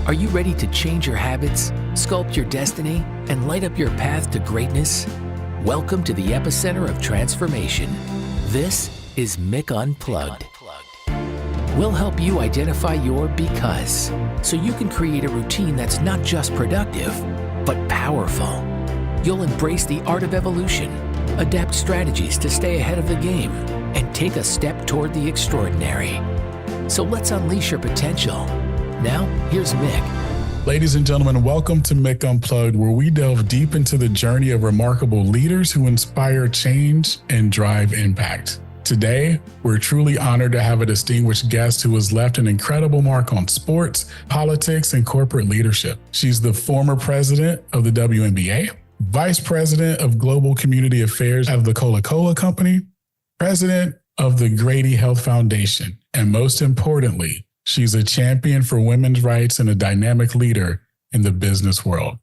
Are you ready to change your habits, sculpt your destiny, and light up your path to greatness? Welcome to the epicenter of transformation. This is Mick Unplugged. We'll help you identify your because, so you can create a routine that's not just productive, but powerful. You'll embrace the art of evolution, adapt strategies to stay ahead of the game, and take a step toward the extraordinary. So let's unleash your potential. Now, here's Mick. Ladies and gentlemen, welcome to Mick Unplugged, where we delve deep into the journey of remarkable leaders who inspire change and drive impact. Today, we're truly honored to have a distinguished guest who has left an incredible mark on sports, politics, and corporate leadership. She's the former president of the WNBA, vice president of global community affairs of the Coca-Cola company, president of the Grady Health Foundation, and most importantly, she's a champion for women's rights and a dynamic leader in the business world.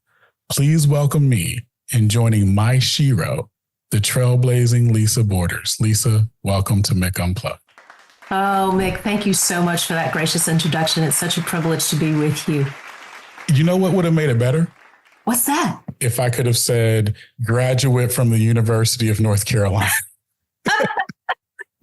Please welcome me in joining my shero, the trailblazing Lisa Borders. Lisa, welcome to Mick Unplugged. Oh, Mick, thank you so much for that gracious introduction. It's such a privilege to be with you. You know what would have made it better? What's that? If I could have said graduate from the University of North Carolina.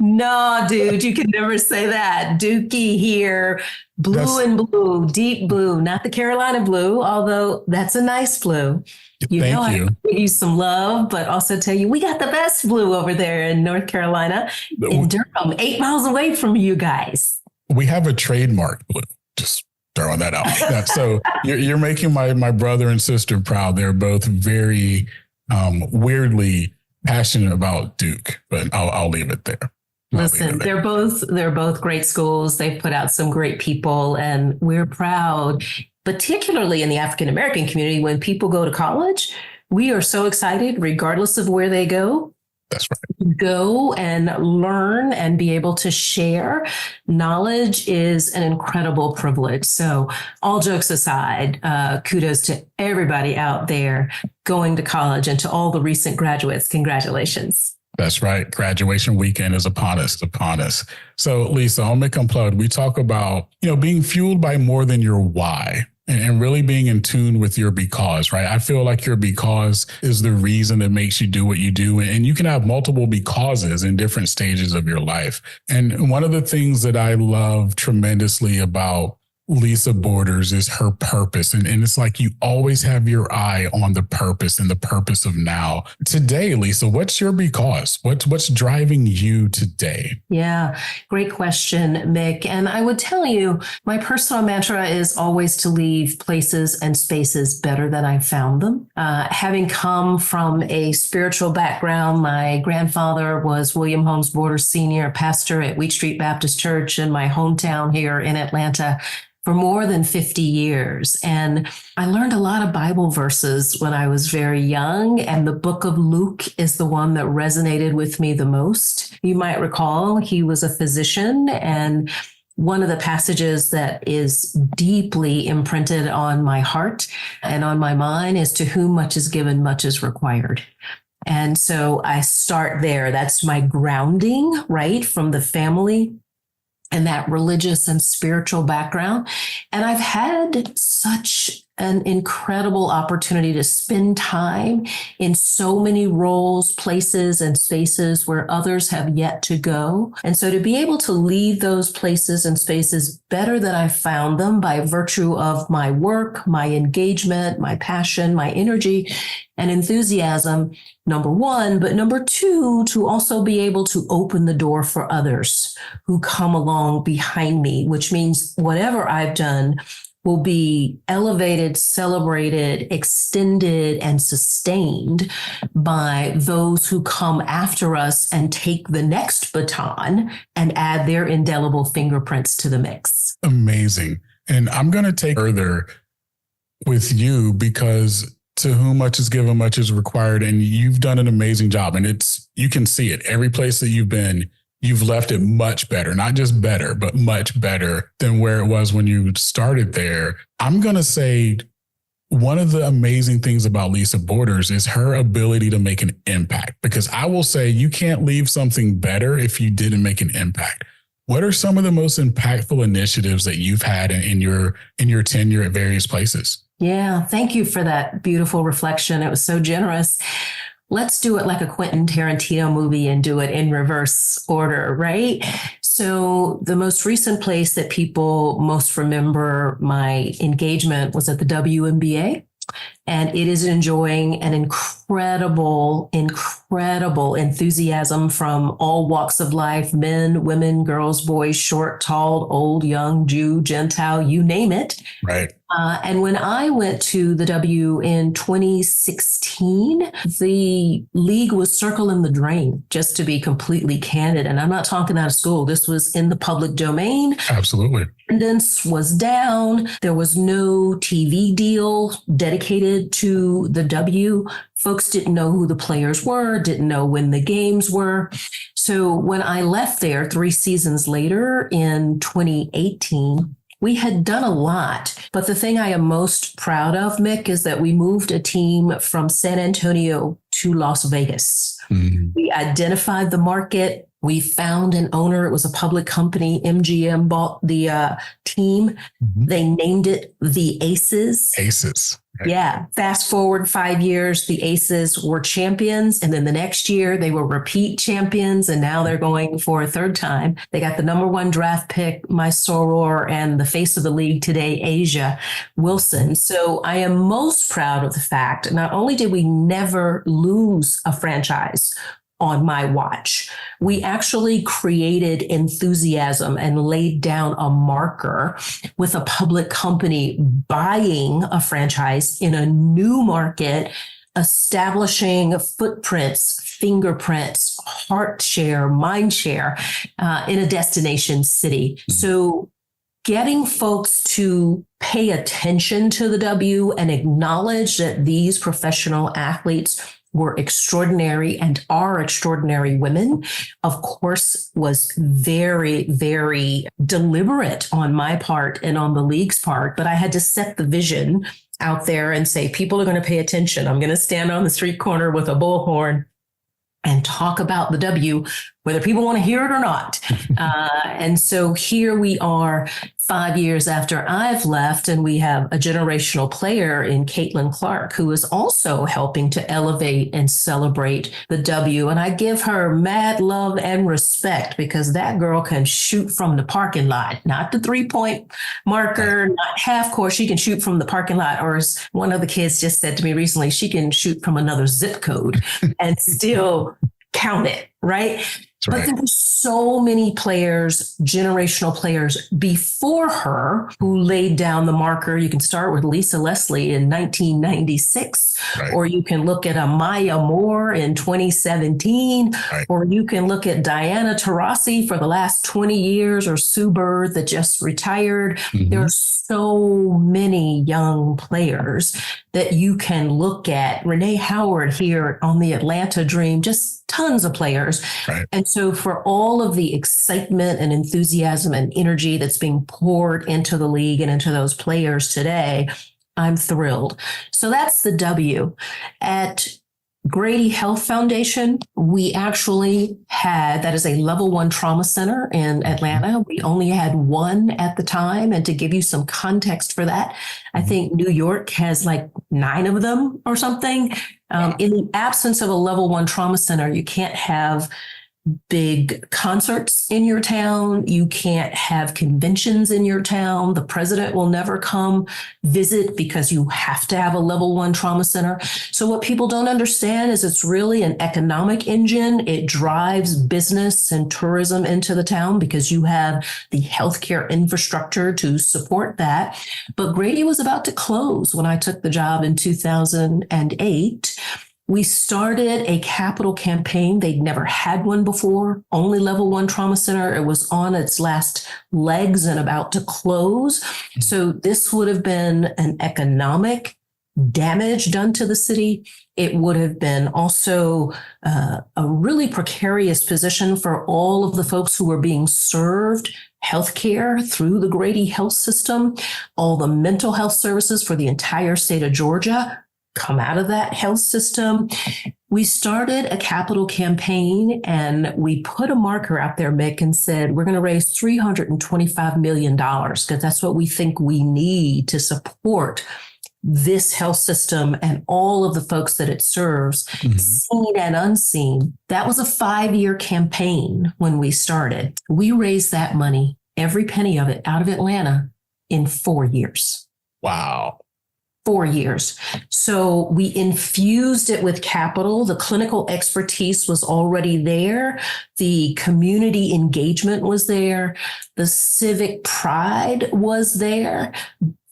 No, dude, you can never say that. Dookie here, and blue, deep blue, not the Carolina blue, although that's a nice blue. Thank you. I give you some love, but also tell you we got the best blue over there in North Carolina, in Durham, 8 miles away from you guys. We have a trademark blue. Just throwing that out. So you're making my brother and sister proud. They're both very weirdly passionate about Duke, but I'll leave it there. Listen, they're both great schools. They've put out some great people, and we're proud, particularly in the African-American community. When people go to college, we are so excited, regardless of where they go. That's right. Go and learn and be able to share. Knowledge is an incredible privilege. So all jokes aside, kudos to everybody out there going to college, and to all the recent graduates. Congratulations. That's right. Graduation weekend is upon us. So Lisa, on Mick Unplugged, we talk about, being fueled by more than your why and really being in tune with your because, right? I feel like your because is the reason that makes you do what you do. And you can have multiple becauses in different stages of your life. And one of the things that I love tremendously about Lisa Borders is her purpose. And it's like you always have your eye on the purpose and the purpose of now. Today, Lisa, what's your because? What's driving you today? Yeah, great question, Mick. And I would tell you, my personal mantra is always to leave places and spaces better than I found them. Having come from a spiritual background, my grandfather was William Holmes Borders Sr., pastor at Wheat Street Baptist Church in my hometown here in Atlanta for more than 50 years. And I learned a lot of Bible verses when I was very young. And the book of Luke is the one that resonated with me the most. You might recall he was a physician, and one of the passages that is deeply imprinted on my heart and on my mind is, to whom much is given, much is required. And so I start there. That's my grounding, right, from the family and that religious and spiritual background. And I've had such an incredible opportunity to spend time in so many roles, places, and spaces where others have yet to go. And so to be able to leave those places and spaces better than I found them by virtue of my work, my engagement, my passion, my energy, and enthusiasm, number one, but number two, to also be able to open the door for others who come along behind me, which means whatever I've done will be elevated, celebrated, extended, and sustained by those who come after us and take the next baton and add their indelible fingerprints to the mix. Amazing. And I'm going to take further with you, because to whom much is given, much is required. And you've done an amazing job. And you can see it. Every place that you've been, you've left it much better, not just better, but much better than where it was when you started there. I'm going to say one of the amazing things about Lisa Borders is her ability to make an impact, because I will say you can't leave something better if you didn't make an impact. What are some of the most impactful initiatives that you've had in your tenure at various places? Yeah, thank you for that beautiful reflection. It was so generous. Let's do it like a Quentin Tarantino movie and do it in reverse order, right? So the most recent place that people most remember my engagement was at the WNBA. And it is enjoying an incredible enthusiasm from all walks of life, men, women, girls, boys, short, tall, old, young, Jew, Gentile, you name it. Right. And when I went to the W in 2016, the league was circling the drain, just to be completely candid. And I'm not talking out of school. This was in the public domain. Absolutely. Attendance was down. There was no TV deal dedicated to the W. Folks didn't know who the players were, didn't know when the games were. So when I left there 3 seasons later in 2018, we had done a lot, but the thing I am most proud of, Mick, is that we moved a team from San Antonio to Las Vegas. Mm-hmm. We identified the market. We found an owner. It was a public company. MGM bought the team. Mm-hmm. They named it the Aces. Aces. Right. Yeah. Fast forward 5 years, the Aces were champions. And then the next year they were repeat champions. And now they're going for a third time. They got the number 1 draft pick, my soror, and the face of the league today, Asia Wilson. So I am most proud of the fact, not only did we never lose a franchise on my watch, we actually created enthusiasm and laid down a marker with a public company buying a franchise in a new market, establishing footprints, fingerprints, heart share, mind share in a destination city. Mm-hmm. So getting folks to pay attention to the W and acknowledge that these professional athletes were extraordinary and are extraordinary women, of course, was very, very deliberate on my part and on the league's part. But I had to set the vision out there and say, people are going to pay attention. I'm going to stand on the street corner with a bullhorn and talk about the W, whether people want to hear it or not. And so here we are 5 years after I've left, and we have a generational player in Caitlin Clark, who is also helping to elevate and celebrate the W. And I give her mad love and respect, because that girl can shoot from the parking lot, not the 3-point marker, not half court. She can shoot from the parking lot. Or as one of the kids just said to me recently, she can shoot from another zip code and still count it, right? But there were so many players, generational players before her who laid down the marker. You can start with Lisa Leslie in 1996, or you can look at a Maya Moore in 2017, or you can look at Diana Taurasi for the last 20 years, or Sue Bird that just retired. Mm-hmm. There are so many young players that you can look at. Renee Howard here on the Atlanta Dream, just tons of players. And so for all of the excitement and enthusiasm and energy that's being poured into the league and into those players today, I'm thrilled. So that's the W. At Grady Health Foundation, we actually had, that is a level 1 trauma center in Atlanta. We only had 1 at the time. And to give you some context for that, I think New York has like 9 of them or something. In the absence of a level 1 trauma center, you can't have big concerts in your town. You can't have conventions in your town. The president will never come visit because you have to have a level 1 trauma center. So what people don't understand is it's really an economic engine. It drives business and tourism into the town because you have the healthcare infrastructure to support that. But Grady was about to close when I took the job in 2008. We started a capital campaign. They'd never had one before, only level 1 trauma center. It was on its last legs and about to close. So this would have been an economic damage done to the city. It would have been also a really precarious position for all of the folks who were being served healthcare through the Grady Health system. All the mental health services for the entire state of Georgia come out of that health system. We started a capital campaign and we put a marker out there, Mick, and said, we're going to raise $325 million because that's what we think we need to support this health system and all of the folks that it serves, seen and unseen. That was a 5-year campaign when we started. We raised that money, every penny of it, out of Atlanta in 4 years. Wow. 4 years. So we infused it with capital. The clinical expertise was already there. The community engagement was there. The civic pride was there,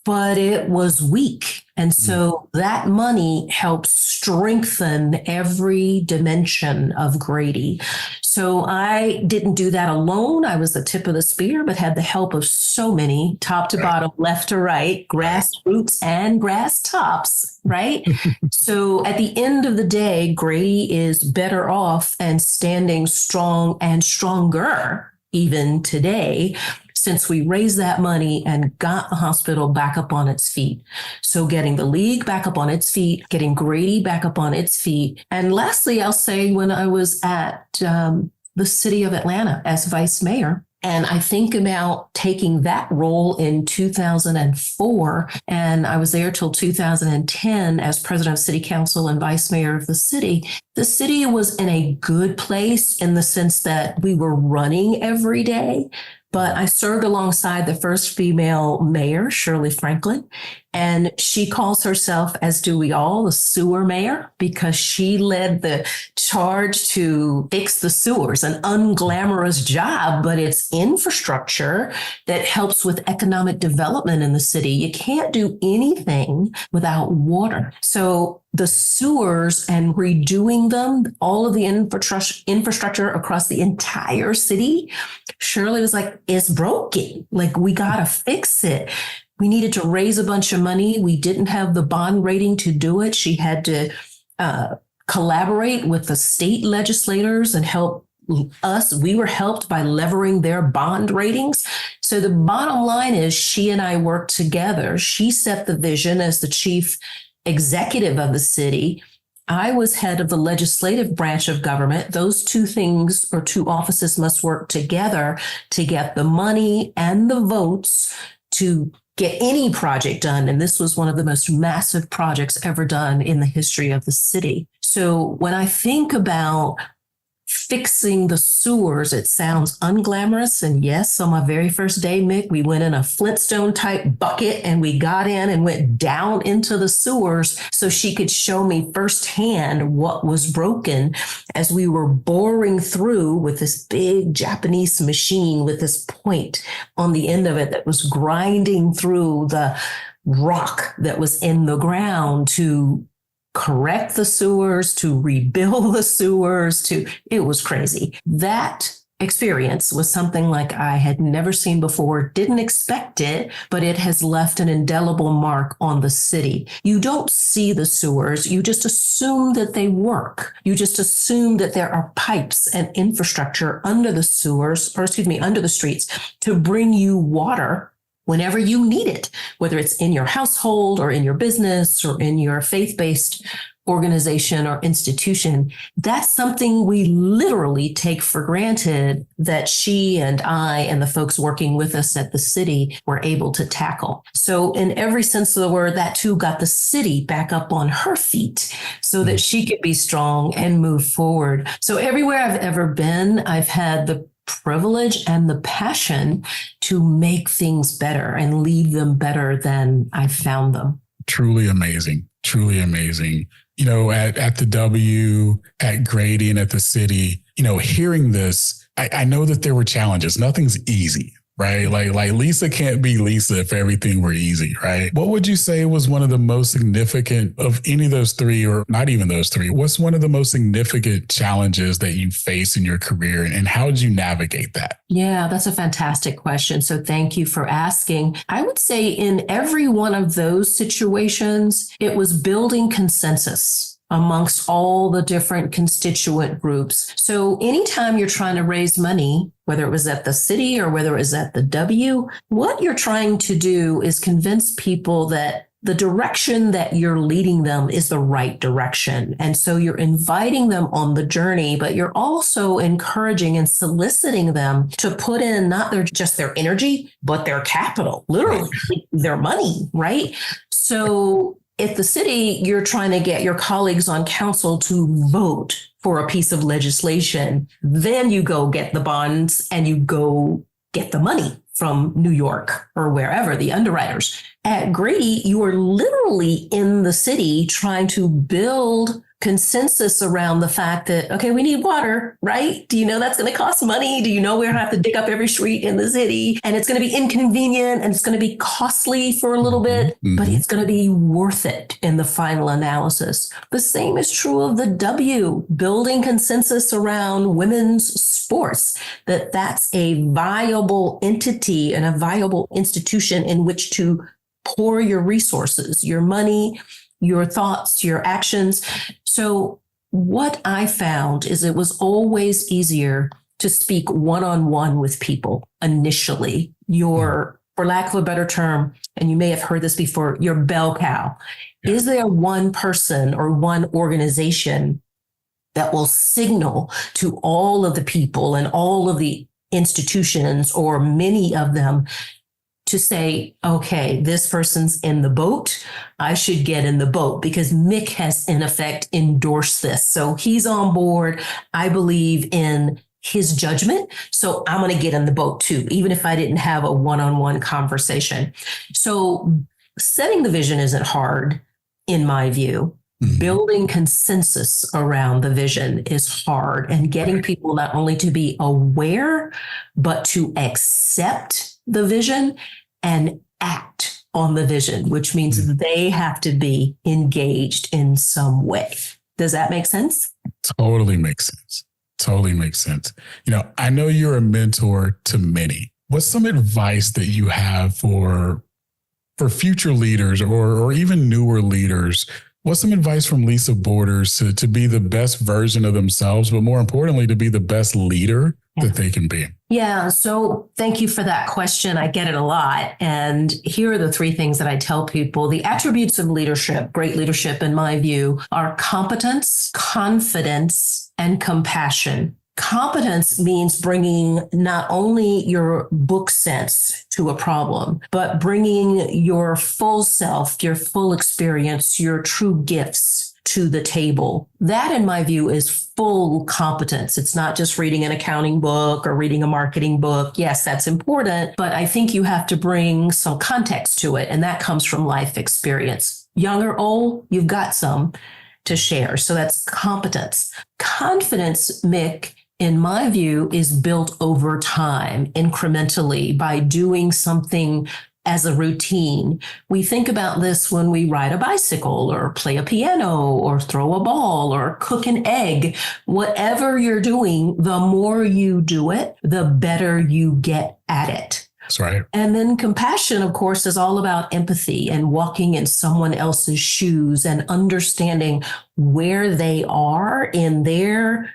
but it was weak. And so that money helps strengthen every dimension of Grady. So I didn't do that alone. I was the tip of the spear, but had the help of so many, top to bottom, left to right, grassroots and grass tops, right? So at the end of the day, Grady is better off and standing strong and stronger even today, since we raised that money and got the hospital back up on its feet. So getting the league back up on its feet, getting Grady back up on its feet. And lastly, I'll say when I was at the city of Atlanta as vice mayor, and I think about taking that role in 2004, and I was there till 2010 as president of city council and vice mayor of the city. The city was in a good place in the sense that we were running every day. But I served alongside the first female mayor, Shirley Franklin, and she calls herself, as do we all, the sewer mayor, because she led the charge to fix the sewers, an unglamorous job, but it's infrastructure that helps with economic development in the city. You can't do anything without water. So the sewers and redoing them, all of the infrastructure across the entire city, Shirley was like, it's broken. Like, we got to fix it. We needed to raise a bunch of money. We didn't have the bond rating to do it. She had to collaborate with the state legislators and help us. We were helped by levering their bond ratings. So the bottom line is she and I worked together. She set the vision as the chief executive of the city. I was head of the legislative branch of government. Those two things or two offices must work together to get the money and the votes to get any project done. And this was one of the most massive projects ever done in the history of the city. So when I think about fixing the sewers, it sounds unglamorous. And yes, on my very first day, Mick, we went in a Flintstone type bucket and we got in and went down into the sewers so she could show me firsthand what was broken as we were boring through with this big Japanese machine with this point on the end of it that was grinding through the rock that was in the ground to correct the sewers, to rebuild the sewers, it was crazy. That experience was something like I had never seen before, didn't expect it, but it has left an indelible mark on the city. You don't see the sewers. You just assume that they work. You just assume that there are pipes and infrastructure under the sewers, under the streets to bring you water whenever you need it, whether it's in your household or in your business or in your faith-based organization or institution. That's something we literally take for granted that she and I and the folks working with us at the city were able to tackle. So in every sense of the word, that too got the city back up on her feet so that she could be strong and move forward. So everywhere I've ever been, I've had the privilege and the passion to make things better and leave them better than I found them. Truly amazing. Truly amazing. You know, at the W, at Grady, and at the city, you know, hearing this, I know that there were challenges. Nothing's easy, right? Like Lisa can't be Lisa if everything were easy, right? What would you say was one of the most significant of any of those three, or not even those three? What's one of the most significant challenges that you face in your career, and how did you navigate that? Yeah, that's a fantastic question. So thank you for asking. I would say in every one of those situations, it was building consensus amongst all the different constituent groups. So anytime you're trying to raise money, whether it was at the city or whether it was at the W, what you're trying to do is convince people that the direction that you're leading them is the right direction. And so you're inviting them on the journey, but you're also encouraging and soliciting them to put in not just their energy, but their capital, literally their money, right? So if the city, you're trying to get your colleagues on council to vote for a piece of legislation, then you go get the bonds and you go get the money from New York or wherever, the underwriters. At Grady, you are literally in the city trying to build consensus around the fact that, okay, we need water, right? Do you know that's going to cost money? Do you know we're going to have to dig up every street in the city? And it's going to be inconvenient and it's going to be costly for a little bit, but it's going to be worth it in the final analysis. The same is true of the W, building consensus around women's sports, that's a viable entity and a viable institution in which to pour your resources, your money, your thoughts, your actions. So what I found is it was always easier to speak one-on-one with people initially. Your, for lack of a better term, and you may have heard this before, your bell cow. Yeah. Is there one person or one organization that will signal to all of the people and all of the institutions, or many of them, to say, okay, this person's in the boat. I should get in the boat because Mick has in effect endorsed this. So he's on board. I believe in his judgment. So I'm going to get in the boat too, even if I didn't have a one-on-one conversation. So setting the vision isn't hard in my view. Building consensus around the vision is hard, and getting people not only to be aware, but to accept the vision and act on the vision, which means they have to be engaged in some way. Does that make sense? Totally makes sense. Totally makes sense. You know, I know you're a mentor to many. What's some advice that you have for future leaders or even newer leaders? What's some advice from Lisa Borders to be the best version of themselves, but more importantly, to be the best leader that they can be? Yeah. So thank you for that question. I get it a lot. And here are the three things that I tell people. The attributes of leadership, great leadership, in my view, are competence, confidence, and compassion. Competence means bringing not only your book sense to a problem, but bringing your full self, your full experience, your true gifts to the table. That, in my view, is full competence. It's not just reading an accounting book or reading a marketing book. Yes, that's important, but I think you have to bring some context to it, and that comes from life experience. Young or old, you've got some to share. So that's competence. Confidence, Mick, in my view, is built over time, incrementally, by doing something as a routine. We think about this when we ride a bicycle or play a piano or throw a ball or cook an egg. Whatever you're doing, the more you do it, the better you get at it. That's right. And then compassion, of course, is all about empathy and walking in someone else's shoes and understanding where they are in their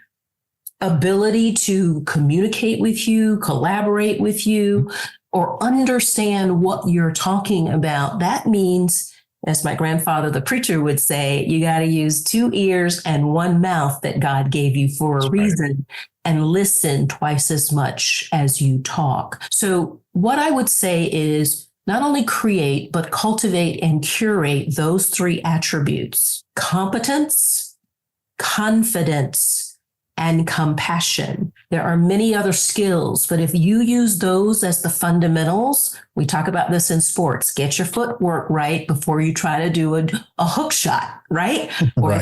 ability to communicate with you, collaborate with you, or understand what you're talking about. That means, as my grandfather, the preacher, would say, you got to use 2 ears and 1 mouth that God gave you for a reason, and listen twice as much as you talk. So what I would say is not only create, but cultivate and curate those 3 attributes: competence, confidence, and compassion. There are many other skills, but if you use those as the fundamentals, we talk about this in sports, get your footwork right before you try to do a hook shot, right? Or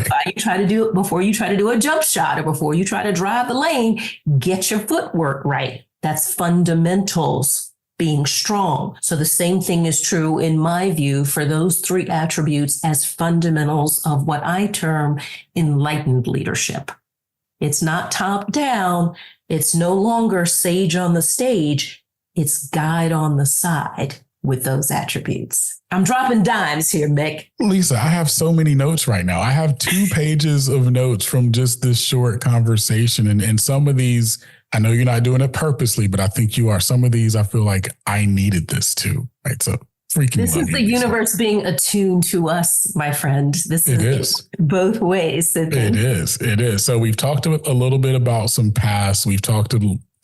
before you try to do a jump shot, or before you try to drive the lane, get your footwork right. That's fundamentals, being strong. So the same thing is true, in my view, for those 3 attributes as fundamentals of what I term enlightened leadership. It's not top down. It's no longer sage on the stage. It's guide on the side with those attributes. I'm dropping dimes here, Mick. Lisa, I have so many notes right now. I have 2 pages of notes from just this short conversation. And some of these, I know you're not doing it purposely, but I think you are. Some of these, I feel like I needed this too. Right. So Freaking This love is you, the Lisa. universe being attuned to us, my friend. This It is is. both ways. So It thank you. is. It is. So we've talked a little bit about some past. We've talked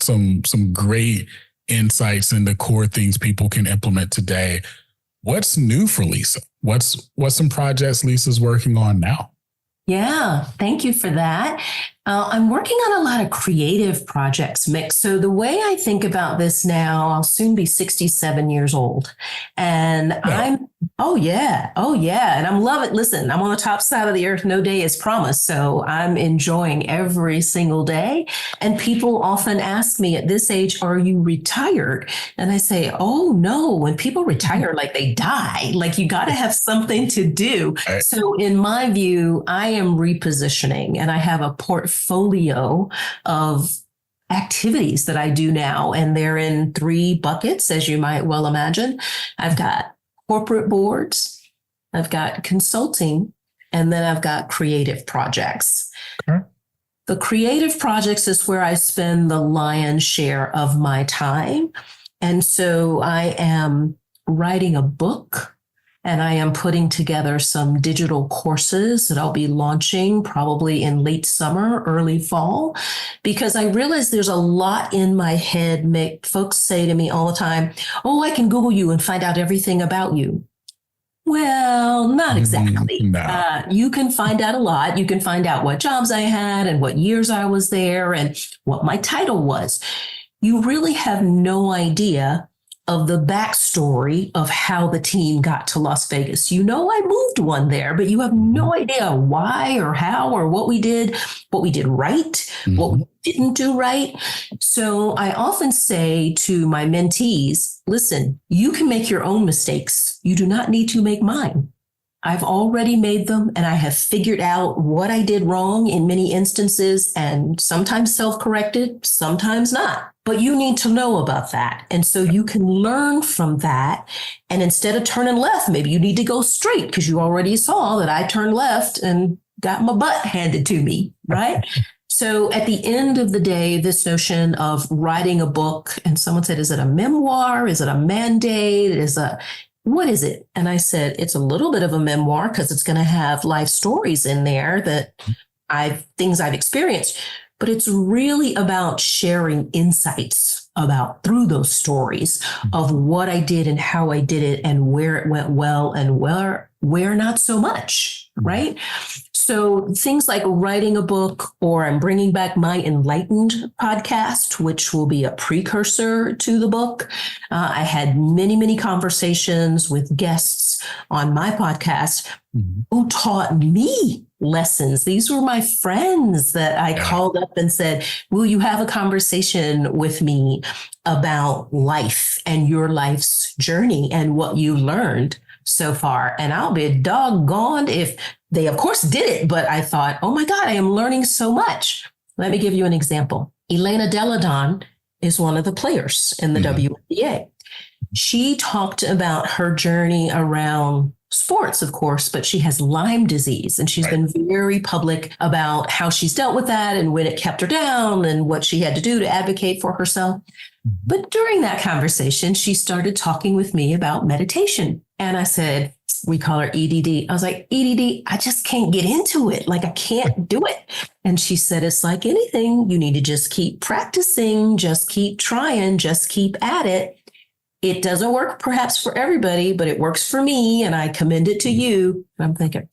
some great insights into core things people can implement today. What's new for Lisa? What's some projects Lisa's working on now? Yeah, thank you for that. I'm working on a lot of creative projects, Mick. So the way I think about this now, I'll soon be 67 years old. And oh yeah. And I'm loving, listen, I'm on the top side of the earth. No day is promised. So I'm enjoying every single day. And people often ask me at this age, are you retired? And I say, oh no, when people retire, like they die, like you got to have something to do. Right. So in my view, I am repositioning and I have a portfolio of activities that I do now. And they're in 3 buckets, as you might well imagine. I've got corporate boards, I've got consulting, and then I've got creative projects. Okay. The creative projects is where I spend the lion's share of my time. And so I am writing a book. And I am putting together some digital courses that I'll be launching probably in late summer, early fall, because I realize there's a lot in my head. Mick, folks say to me all the time, oh, I can Google you and find out everything about you. Well, not exactly. No. You can find out a lot. You can find out what jobs I had and what years I was there and what my title was. You really have no idea of the backstory of how the team got to Las Vegas. You know, I moved one there, but you have no idea why or how or what we did right, what we didn't do right. So I often say to my mentees, listen, you can make your own mistakes. You do not need to make mine. I've already made them and I have figured out what I did wrong in many instances and sometimes self-corrected, sometimes not. But you need to know about that. And so you can learn from that. And instead of turning left, maybe you need to go straight because you already saw that I turned left and got my butt handed to me, right? So at the end of the day, this notion of writing a book, and someone said, is it a memoir? Is it a mandate? What is it? And I said, it's a little bit of a memoir because it's going to have life stories in there that things I've experienced, but it's really about sharing insights through those stories of what I did and how I did it and where it went well and where not so much, right? So things like writing a book, or I'm bringing back my Enlightened podcast, which will be a precursor to the book. I had many, many conversations with guests on my podcast who taught me lessons. These were my friends that I called up and said, will you have a conversation with me about life and your life's journey and what you learned so far? And I'll be doggone if they, of course, did it. But I thought, oh my God, I am learning so much. Let me give you an example. Elena Deladon is one of the players in the WNBA. She talked about her journey around sports, of course, but she has Lyme disease and she's been very public about how she's dealt with that and when it kept her down and what she had to do to advocate for herself. But during that conversation, she started talking with me about meditation. And I said, we call her EDD. I was like, EDD, I just can't get into it. Like, I can't do it. And she said, it's like anything. You need to just keep practicing, just keep trying, just keep at it. It doesn't work perhaps for everybody, but it works for me. And I commend it to you. And I'm thinking,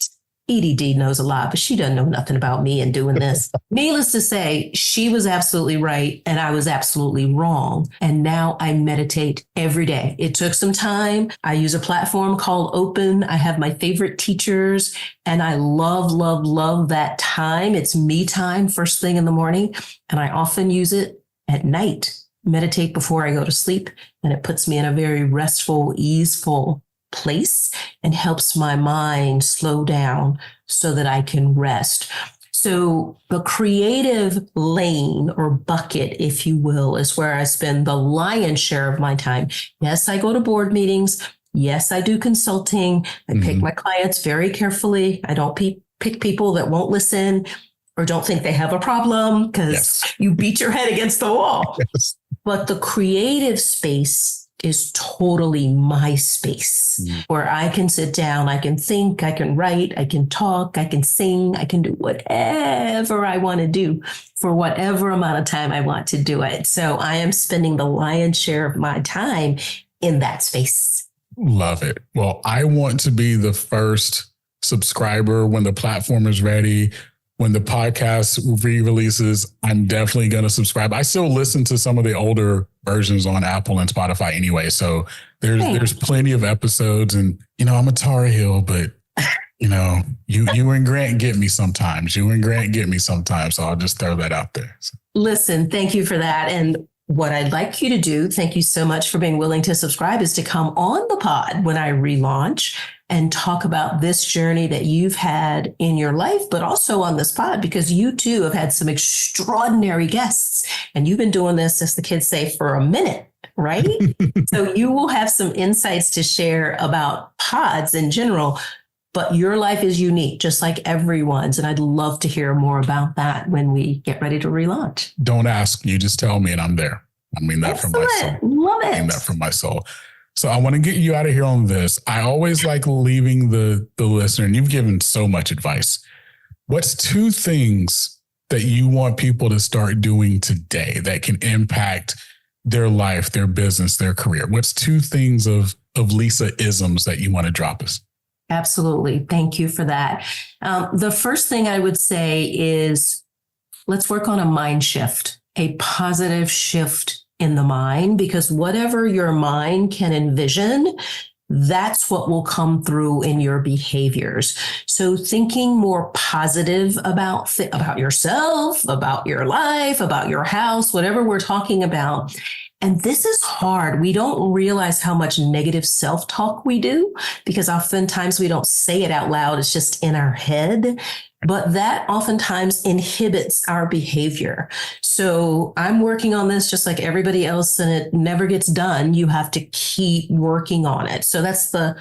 EDD knows a lot, but she doesn't know nothing about me and doing this. Needless to say, she was absolutely right and I was absolutely wrong. And now I meditate every day. It took some time. I use a platform called Open. I have my favorite teachers and I love, love, love that time. It's me time first thing in the morning. And I often use it at night, meditate before I go to sleep. And it puts me in a very restful, easeful place and helps my mind slow down so that I can rest. So the creative lane or bucket, if you will, is where I spend the lion's share of my time. Yes, I go to board meetings. Yes, I do consulting. I pick my clients very carefully. I don't pick people that won't listen or don't think they have a problem because you beat your head against the wall. But the creative space is totally my space where I can sit down, I can think, I can write, I can talk, I can sing, I can do whatever I want to do for whatever amount of time I want to do it. So I am spending the lion's share of my time in that space. Love it. Well, I want to be the first subscriber when the platform is ready. When the podcast re-releases, I'm definitely going to subscribe. I still listen to some of the older versions on Apple and Spotify anyway. So there's plenty of episodes, and, I'm a Tar Heel, but you and Grant get me sometimes. So I'll just throw that out there. So. Listen, thank you for that. And what I'd like you to do, thank you so much for being willing to subscribe, is to come on the pod when I relaunch and talk about this journey that you've had in your life, but also on this pod, because you too have had some extraordinary guests and you've been doing this, as the kids say, for a minute, right? So you will have some insights to share about pods in general, but your life is unique, just like everyone's. And I'd love to hear more about that when we get ready to relaunch. Don't ask, you just tell me and I'm there. I mean that from my soul. Love it. I mean that from my soul. So I want to get you out of here on this. I always like leaving the listener, and you've given so much advice. What's 2 things that you want people to start doing today that can impact their life, their business, their career? What's 2 things of Lisa-isms that you want to drop us? Absolutely. Thank you for that. The first thing I would say is let's work on a mind shift, a positive shift in the mind, because whatever your mind can envision, that's what will come through in your behaviors. So thinking more positive about yourself, about your life, about your house, whatever we're talking about. And this is hard. We don't realize how much negative self-talk we do, because oftentimes we don't say it out loud. It's just in our head. But that oftentimes inhibits our behavior. So I'm working on this just like everybody else, and it never gets done. You have to keep working on it. So that's the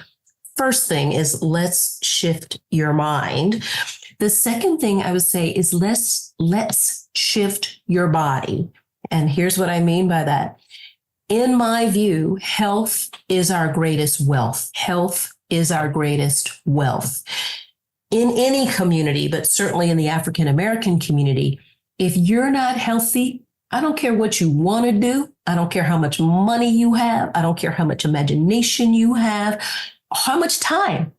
first thing, is let's shift your mind. The second thing I would say is let's shift your body. And here's what I mean by that. In my view, health is our greatest wealth. Health is our greatest wealth. In any community, but certainly in the African American community, if you're not healthy, I don't care what you want to do. I don't care how much money you have. I don't care how much imagination you have, how much time.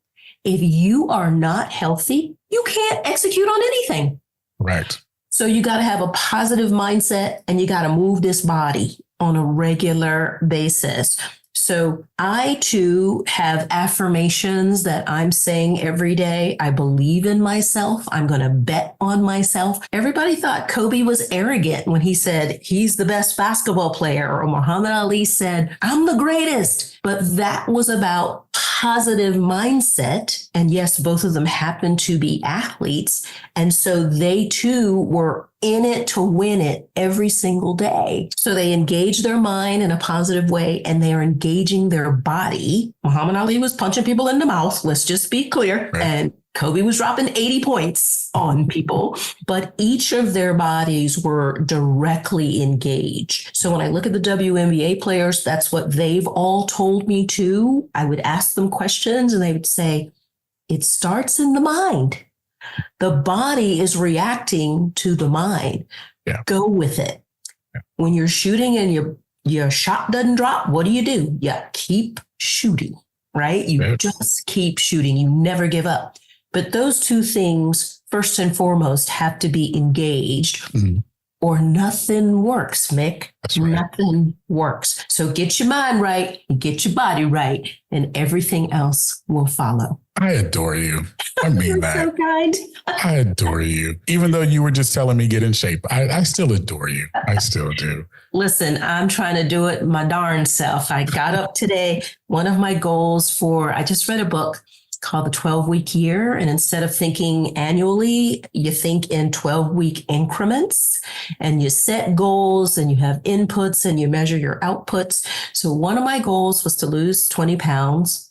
If you are not healthy, you can't execute on anything. Right. So you got to have a positive mindset, and you got to move this body on a regular basis. So I too have affirmations that I'm saying every day. I believe in myself. I'm going to bet on myself. Everybody thought Kobe was arrogant when he said he's the best basketball player, or Muhammad Ali said, I'm the greatest. But that was about positive mindset. And yes, both of them happen to be athletes. And so they too were in it to win it every single day. So they engage their mind in a positive way, and they are engaging their body. Muhammad Ali was punching people in the mouth. Let's just be clear. Right. And Kobe was dropping 80 points on people, but each of their bodies were directly engaged. So when I look at the WNBA players, that's what they've all told me too. I would ask them questions and they would say, it starts in the mind. The body is reacting to the mind. Yeah. Go with it. Yeah. When you're shooting and your shot doesn't drop, what do? You keep shooting, right? You just keep shooting. You never give up. But those 2 things, first and foremost, have to be engaged, or nothing works, Mick. That's right. Nothing works. So get your mind right, get your body right, and everything else will follow. I adore you. I mean that. So kind. I adore you. Even though you were just telling me get in shape, I still adore you. I still do. Listen, I'm trying to do it my darn self. I got up today. One of my goals I just read a book called The 12-Week Year. And instead of thinking annually, you think in 12-week increments, and you set goals and you have inputs and you measure your outputs. So one of my goals was to lose 20 pounds.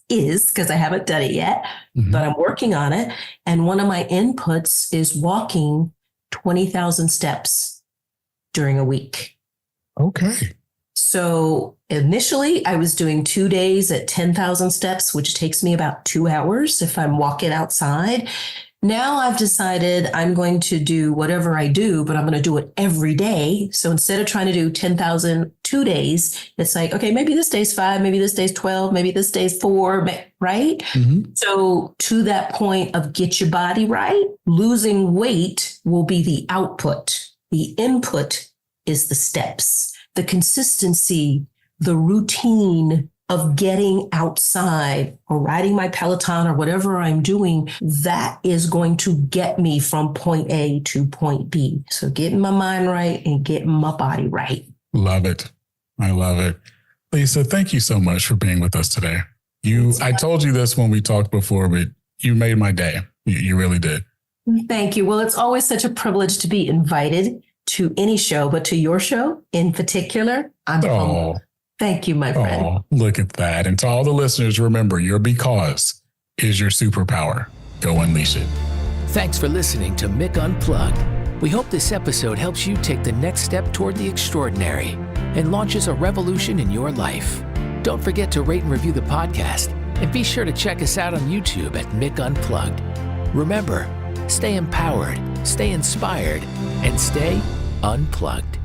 Is, because I haven't done it yet, but I'm working on it. And one of my inputs is walking 20,000 steps during a week. Okay. So initially, I was doing 2 days at 10,000 steps, which takes me about 2 hours if I'm walking outside. Now I've decided I'm going to do whatever I do, but I'm going to do it every day. So instead of trying to do 10,000 2 days, it's like, okay, maybe this day's 5, maybe this day's 12, maybe this day's 4, right? Mm-hmm. So to that point of get your body right, losing weight will be the output. The input is the steps, the consistency, the routine of getting outside or riding my Peloton or whatever I'm doing. That is going to get me from point A to point B. So getting my mind right and getting my body right. Love it. I love it. Lisa, thank you so much for being with us today. I told you this when we talked before, but you made my day. You really did. Thank you. Well, it's always such a privilege to be invited to any show, but to your show in particular, I'm humbled. Thank you, my friend. Oh, look at that. And to all the listeners, remember, your because is your superpower. Go unleash it. Thanks for listening to Mick Unplugged. We hope this episode helps you take the next step toward the extraordinary and launches a revolution in your life. Don't forget to rate and review the podcast, and be sure to check us out on YouTube at Mick Unplugged. Remember, stay empowered, stay inspired, and stay unplugged.